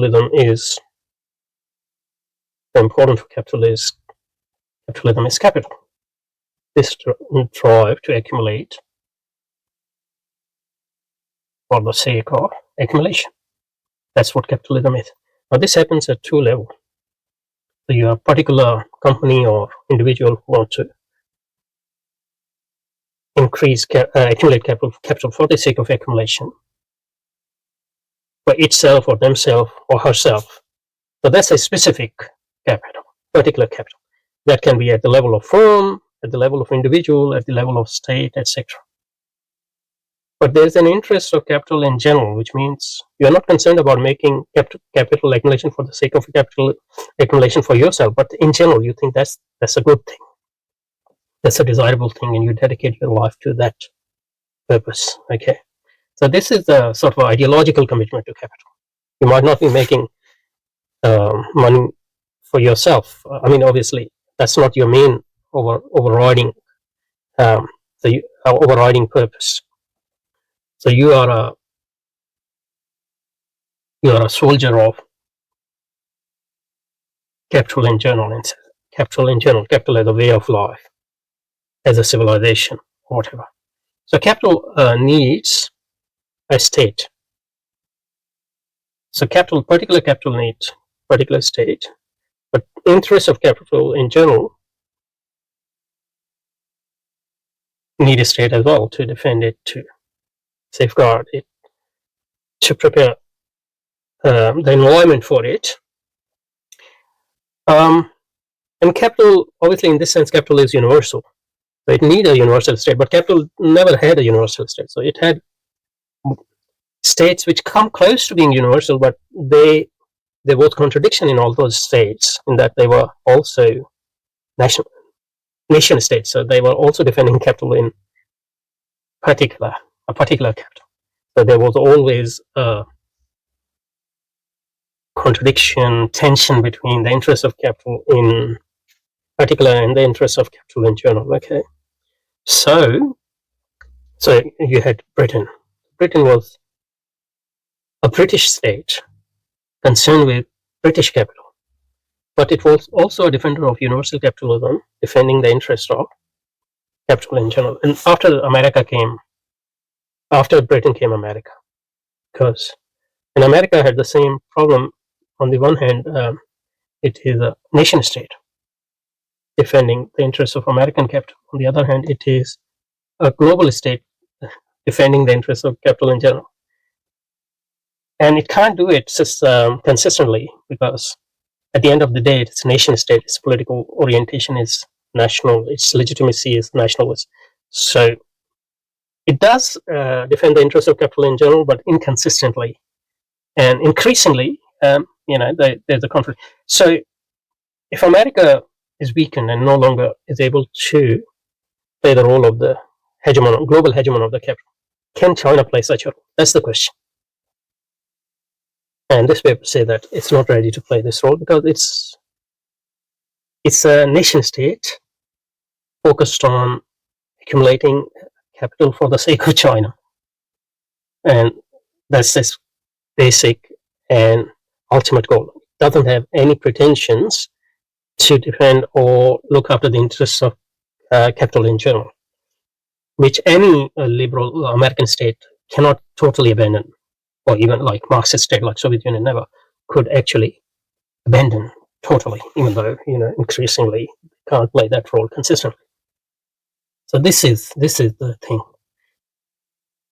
capitalism is important for capitalism is capital. This drive to accumulate for the sake of accumulation. That's what capitalism is. Now, this happens at two levels. So you have a particular company or individual who want to accumulate capital for the sake of accumulation for itself or themselves or herself. So that's a specific capital, particular capital. That can be at the level of firm, at the level of individual, at the level of state, etc. But there's an interest of capital in general, which means you're not concerned about making capital accumulation for the sake of capital accumulation for yourself, but in general, you think that's a good thing. That's a desirable thing, and you dedicate your life to that purpose. Okay. So this is the sort of ideological commitment to capital. You might not be making money for yourself. I mean, obviously, that's not your main overriding overriding purpose. So you are a soldier of capital in general, and capital as a way of life, as a civilization, whatever. So capital needs a state. So particular capital needs particular state, but interests of capital in general need a state as well to defend it, to safeguard it, to prepare the environment for it. And capital, obviously, in this sense, capital is universal. So it needs a universal state, but capital never had a universal state. So it had states which come close to being universal, but they both contradiction in all those states, in that they were also nation states. So they were also defending capital in a particular capital. So there was always a contradiction, tension between the interests of capital in particular and the interests of capital in general. Okay. So you had Britain. Britain was a British state concerned with British capital, but it was also a defender of universal capitalism, defending the interest of capital in general. And after Britain came America, because in America had the same problem. On the one hand, it is a nation state defending the interests of American capital. On the other hand, it is a global state defending the interests of capital in general. And it can't do it consistently, because at the end of the day, it's a nation state, its political orientation is national, its legitimacy is nationalist. So it does defend the interests of capital in general, but inconsistently. And increasingly, there's a conflict. So if America is weakened and no longer is able to play the role of the global hegemon of the capital, can China play such a role? That's the question. And this paper say that it's not ready to play this role because it's a nation state focused on accumulating capital for the sake of China. And that's this basic and ultimate goal. It doesn't have any pretensions to defend or look after the interests of capital in general, which any liberal American state cannot totally abandon, or even like Marxist state like Soviet Union never could actually abandon totally, even though increasingly can't play that role consistently. So this is the thing.